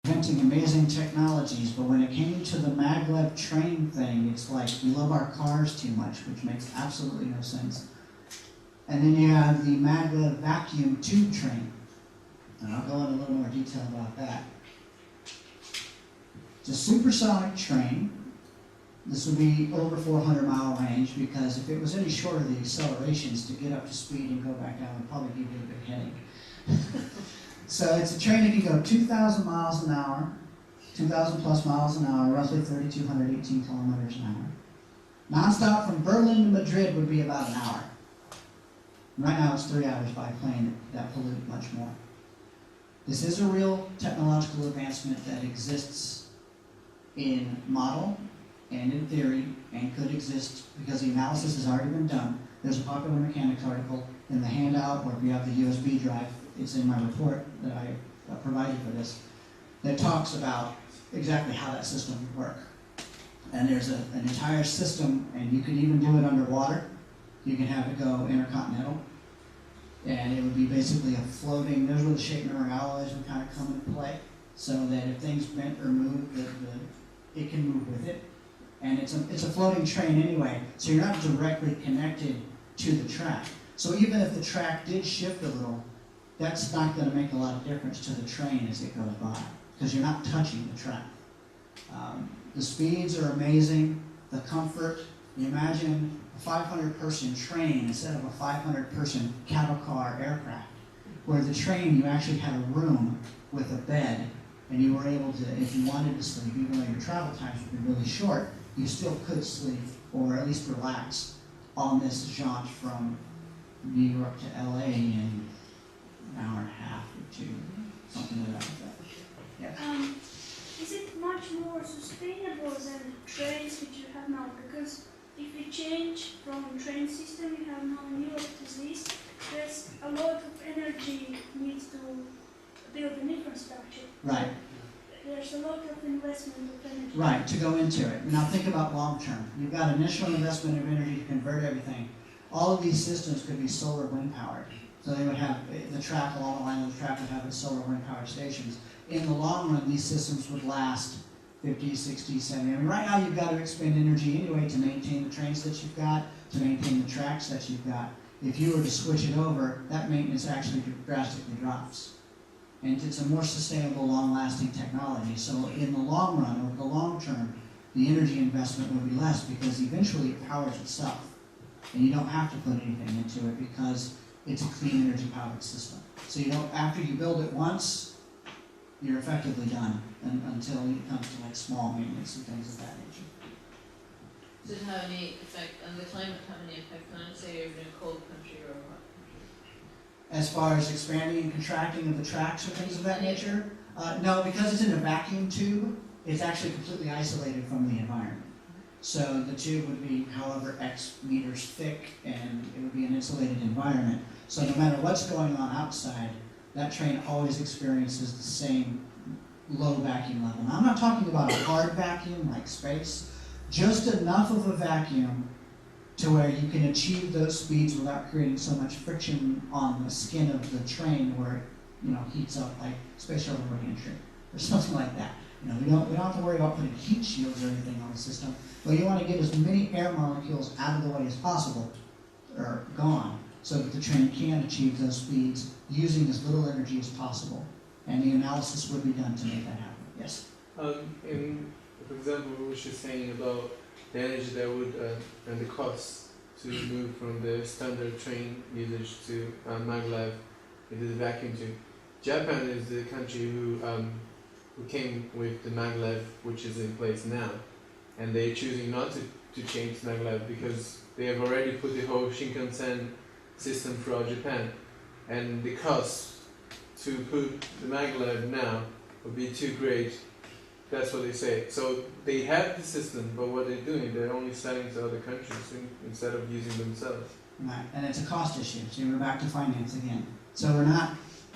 inventing amazing technologies, but when it came to the maglev train thing, it's like we love our cars too much, which makes absolutely no sense. And then you have the maglev vacuum tube train. And I'll go into a little more detail about that. It's a supersonic train. This would be over 400-mile range, because if it was any shorter, the accelerations to get up to speed and go back down would probably give you a big headache. So it's a train that can go 2,000 miles an hour, 2,000 plus miles an hour, roughly 3,218 kilometers an hour. Non-stop from Berlin to Madrid would be about an hour. Right now it's 3 hours by plane that pollute much more. This is a real technological advancement that exists in model and in theory, and could exist because the analysis has already been done. There's a Popular Mechanics article in the handout, or if you have the USB drive, it's in my report that I provided for this, that talks about exactly how that system would work. And there's an entire system, and you can even do it underwater. You can have it go intercontinental, and it would be basically a floating, there's where the shape memory alloys would kind of come into play, so that if things bent or moved, it can move with it. And it's a floating train anyway, so you're not directly connected to the track. So even if the track did shift a little, that's not going to make a lot of difference to the train as it goes by, because you're not touching the track. The speeds are amazing, the comfort. You imagine a 500-person train instead of a 500-person cattle car aircraft, where the train, you actually had a room with a bed, and you were able to, if you wanted to sleep, even though your travel times would be really short, you still could sleep, or at least relax, on this jaunt from New York to LA in an hour and a half or two, something like that. Yeah. Is it much more sustainable than trains which you have now? Because if we change from train system you have now in Europe to this, there's a lot of energy needs to build an infrastructure. Right. There's a lot of investment of energy. Right, to go into it. Now think about long term. You've got initial investment of energy to convert everything. All of these systems could be solar wind powered. So they would have the track along the line of the track would have its solar wind powered stations. In the long run, these systems would last 50, 60, 70. I mean, right now you've got to expend energy anyway to maintain the trains that you've got, to maintain the tracks that you've got. If you were to switch it over, that maintenance actually drastically drops. And it's a more sustainable, long-lasting technology. So in the long run, or the long term, the energy investment would be less because eventually it powers itself. And you don't have to put anything into it because it's a clean energy powered system. So you don't, after you build it once, you're effectively done until it comes to like small maintenance and things of that nature. Does it have any effect on the climate? Have any effect on it? Say you're in a cold country or what? As far as expanding and contracting of the tracks or things of that nature, no, because it's in a vacuum tube, it's actually completely isolated from the environment. So the tube would be however X meters thick, and it would be an insulated environment. So no matter what's going on outside, that train always experiences the same low vacuum level. Now, I'm not talking about a hard vacuum like space, just enough of a vacuum to where you can achieve those speeds without creating so much friction on the skin of the train where it heats up like space shuttle reentry or something like that. We don't have to worry about putting heat shields or anything on the system, but you want to get as many air molecules out of the way as possible, or gone, so that the train can achieve those speeds using as little energy as possible. And the analysis would be done to make that happen. Yes? For example, what you're saying about the energy that would and the cost to move from the standard train usage to maglev into the vacuum tube. Japan is the country who came with the maglev, which is in place now, and they're choosing not to change to maglev because they have already put the whole Shinkansen system throughout Japan, and the cost to put the maglev now would be too great. That's what they say. So they have the system, but what they're doing, they're only selling to other countries instead of using themselves. Right, and it's a cost issue. So we're back to finance again. So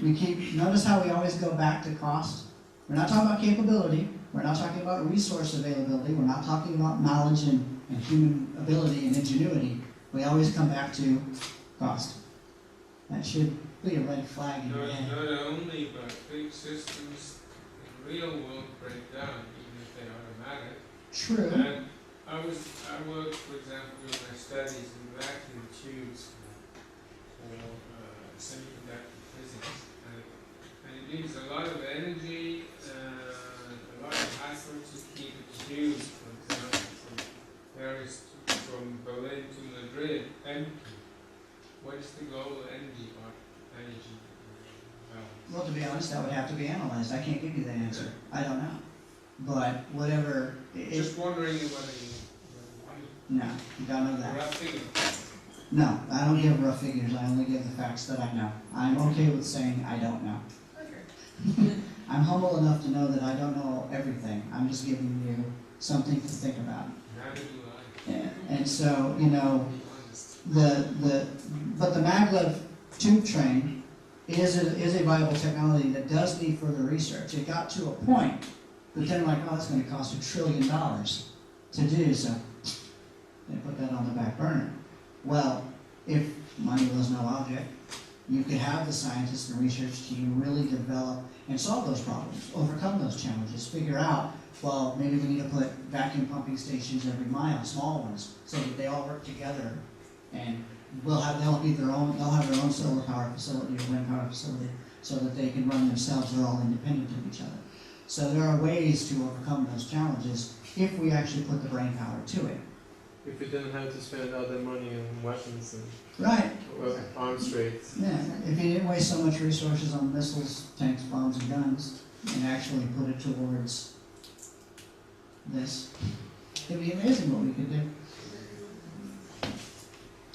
notice how we always go back to cost. We're not talking about capability. We're not talking about resource availability. We're not talking about knowledge and human ability and ingenuity. We always come back to cost. That should be a red flag in your head. Not only, but big systems real won't break down, even if they're automatic. True. And I worked, for example, during my studies in vacuum tubes for semiconductor physics, and it needs a lot of energy and a lot of hassle to keep a tube, for example, from Berlin to Madrid empty. What is the global energy balance? Well, to be honest, that would have to be analyzed. I can't give you the answer. I don't know. But whatever. Just wondering whether you. No, you don't know that. Rough figure. No, I don't give rough figures. I only give the facts that I know. I'm okay with saying I don't know. Okay. I'm humble enough to know that I don't know everything. I'm just giving you something to think about. Neither do I. And so, you know, but the maglev tube train is a viable technology that does need further research. It got to a point, but then like, oh, that's going to cost $1 trillion to do, so they put that on the back burner. Well, if money was no object, you could have the scientists and research team really develop and solve those problems, overcome those challenges, figure out, well, maybe we need to put vacuum pumping stations every mile, small ones, so that they all work together, and they'll have their own solar power facility or wind power facility, so that they can run themselves. They're all independent of each other. So there are ways to overcome those challenges if we actually put the brain power to it. If we didn't have to spend all that money on weapons and Right. arms trades. Yeah. If you didn't waste so much resources on missiles, tanks, bombs, and guns, and actually put it towards this, it'd be amazing what we could do.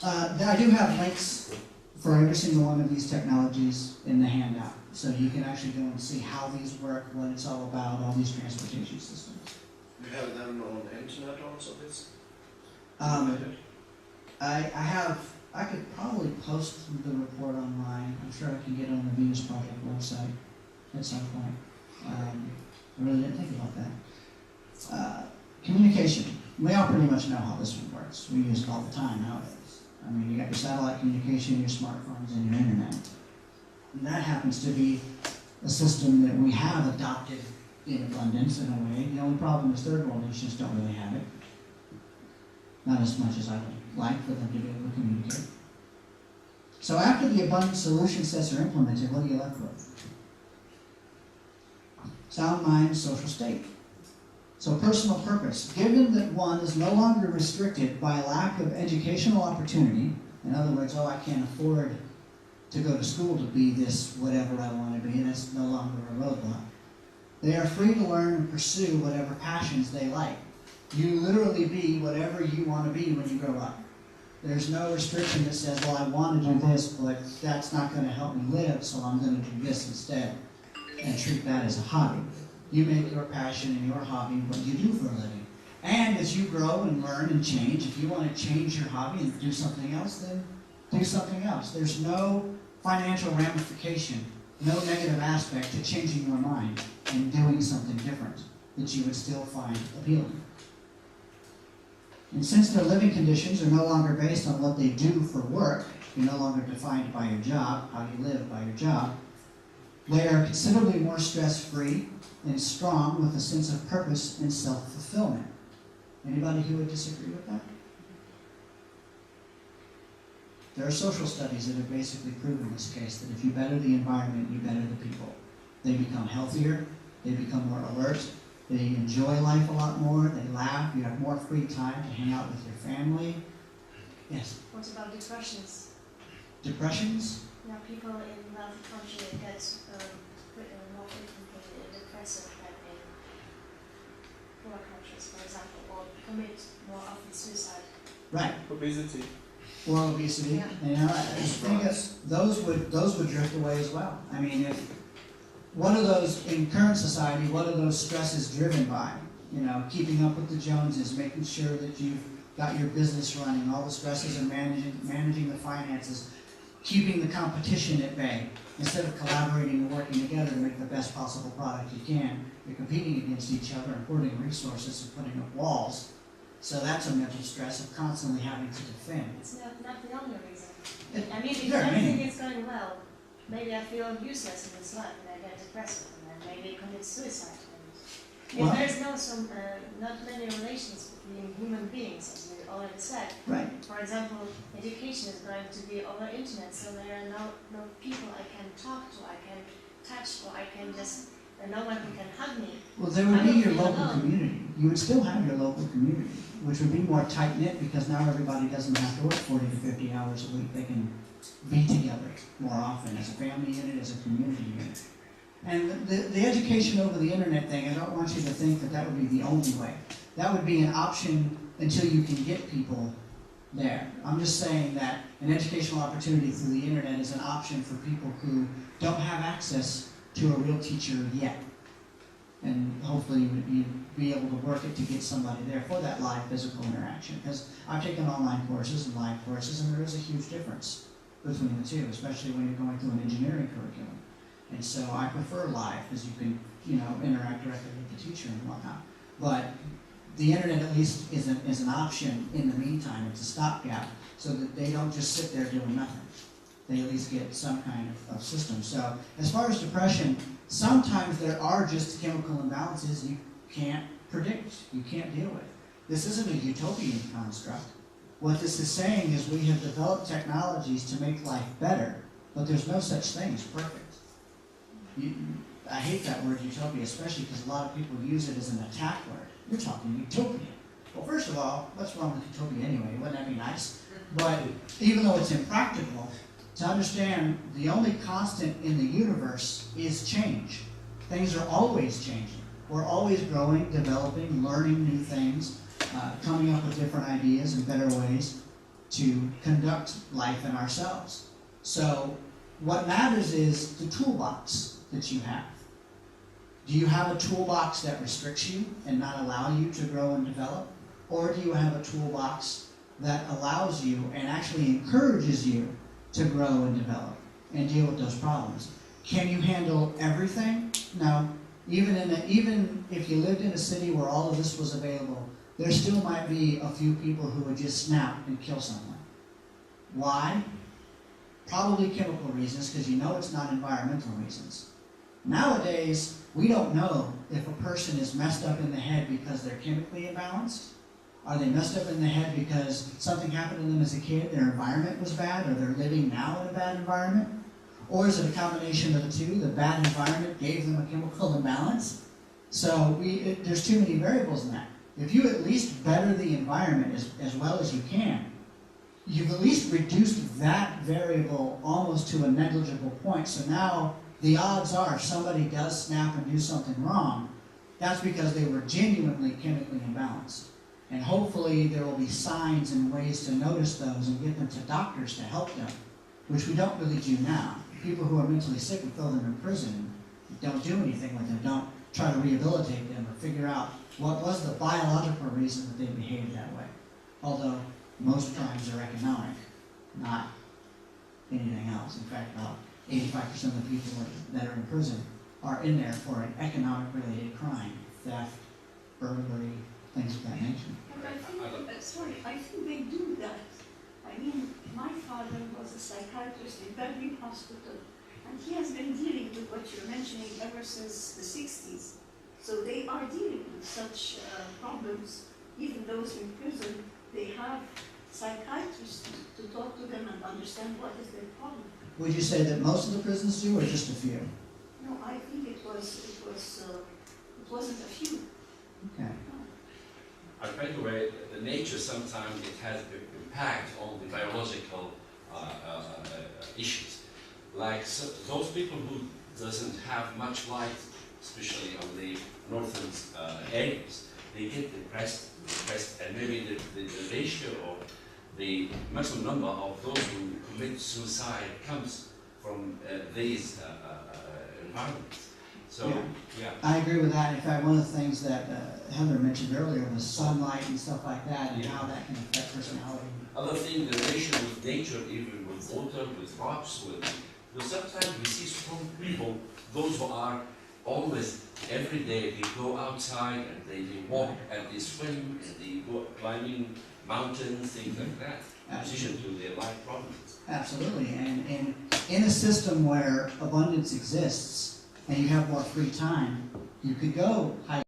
I do have links for every single one of these technologies in the handout, so you can actually go and see how these work, what it's all about, all these transportation systems. You have them on the internet also, this? I could probably post the report online. I'm sure I can get it on the Venus Project website at some point. I really didn't think about that. Communication. We all pretty much know how this one works. We use it all the time nowadays. I mean, you got your satellite communication, your smartphones, and your internet. And that happens to be a system that we have adopted in abundance in a way. The only problem is third world nations don't really have it. Not as much as I would like for them to be able to communicate. So after the abundant solution sets are implemented, what are you left with? Sound mind, social state. So personal purpose. Given that one is no longer restricted by lack of educational opportunity, in other words, oh, I can't afford to go to school to be this whatever I want to be, and it's no longer a roadblock. They are free to learn and pursue whatever passions they like. You literally be whatever you want to be when you grow up. There's no restriction that says, well, I want to do this, but that's not going to help me live, so I'm going to do this instead, and treat that as a hobby. You make your passion and your hobby what you do for a living. And as you grow and learn and change, if you want to change your hobby and do something else, then do something else. There's no financial ramification, no negative aspect to changing your mind and doing something different that you would still find appealing. And since their living conditions are no longer based on what they do for work, you're no longer defined by your job, how you live by your job, they are considerably more stress-free and strong with a sense of purpose and self-fulfillment. Anybody who would disagree with that? There are social studies that have basically proven this case, that if you better the environment, you better the people. They become healthier, they become more alert, they enjoy life a lot more, they laugh, you have more free time to hang out with your family. Yes? What about depressions? Depressions? Yeah, people in wealthy countries get more frequently depressive than in poor countries, for example, or commit more often suicide. Right. Obesity. Or obesity. Yeah. You know, I think those would drift away as well. I mean, if what are those in current society? What are those stresses driven by? You know, keeping up with the Joneses, making sure that you've got your business running, all the stresses of managing the finances, keeping the competition at bay. Instead of collaborating and working together to make the best possible product you can, you're competing against each other and hoarding resources and putting up walls. So that's a mental stress of constantly having to defend. It's not the only reason. I mean, if There are many. everything is going well, maybe I feel useless in this life and I get depressed and then maybe commit suicide. And Well- if there's not many relations between human beings, as we already said, Right. for example, education is going to be over internet, so there are no people I can talk to, I can touch, or I can just, no one who can hug me. Well, there would I be don't your feel local alone. community. You would still have your local community, which would be more tight-knit because now everybody doesn't have to work 40 to 50 hours a week. They can be together more often as a family unit, as a community unit. And the education over the internet thing, I don't want you to think that that would be the only way. That would be an option until you can get people there. I'm just saying that an educational opportunity through the internet is an option for people who don't have access to a real teacher yet. And hopefully you'd be able to work it to get somebody there for that live physical interaction. Because I've taken online courses and live courses, and there is a huge difference between the two, especially when you're going through an engineering curriculum. And so I prefer live because you can, interact directly with the teacher and whatnot. But the internet at least is an option in the meantime. It's a stopgap so that they don't just sit there doing nothing. They at least get some kind of system. So as far as depression, sometimes there are just chemical imbalances you can't predict, you can't deal with. This isn't a utopian construct. What this is saying is we have developed technologies to make life better, but there's no such thing as perfect. I hate that word utopia, especially because a lot of people use it as an attack word. You're talking utopia. Well, first of all, what's wrong with utopia anyway? Wouldn't that be nice? But even though it's impractical, to understand the only constant in the universe is change. Things are always changing. We're always growing, developing, learning new things, coming up with different ideas and better ways to conduct life and ourselves. So what matters is the toolbox that you have. Do you have a toolbox that restricts you and not allow you to grow and develop? Or do you have a toolbox that allows you and actually encourages you to grow and develop and deal with those problems? Can you handle everything? No. Even if you lived in a city where all of this was available, there still might be a few people who would just snap and kill someone. Why? Probably chemical reasons, because you know it's not environmental reasons. Nowadays, we don't know if a person is messed up in the head because they're chemically imbalanced. Are they messed up in the head because something happened to them as a kid, their environment was bad, or they're living now in a bad environment? Or is it a combination of the two? The bad environment gave them a chemical imbalance? So there's too many variables in that. If you at least better the environment as well as you can, you've at least reduced that variable almost to a negligible point. So now the odds are if somebody does snap and do something wrong, that's because they were genuinely chemically imbalanced. And hopefully there will be signs and ways to notice those and get them to doctors to help them, which we don't really do now. People who are mentally sick, we throw them in prison and don't do anything with them, don't try to rehabilitate them or figure out what was the biological reason that they behaved that way. Although most crimes are economic, not anything else. In fact, about 85% of the people that are in prison are in there for an economic-related crime, theft, burglary, things of that nature. But I think they do that. I mean, my father was a psychiatrist in Berlin Hospital, and he has been dealing with what you're mentioning ever since the 60s. So they are dealing with such problems. Even those in prison, they have psychiatrists to talk to them and understand what is their problem. Would you say that most of the prisons do, or just a few? No, I think it wasn't a few. Okay. By the way, the nature sometimes it has an impact on the biological issues. Like those people who doesn't have much light, especially on the northern areas, they get depressed, and maybe the ratio of the maximum number of those who commit suicide comes from these environments. So, yeah. I agree with that. In fact, one of the things that Heather mentioned earlier was sunlight and stuff like that, and how that can affect personality. Other thing, the relation with nature, even with water, with rocks, because sometimes we see strong people, those who are always, every day, they go outside and they walk and they swim and they go climbing mountains, things like that, in addition to their life problems. Absolutely, and in a system where abundance exists, and you have more free time, you could go hike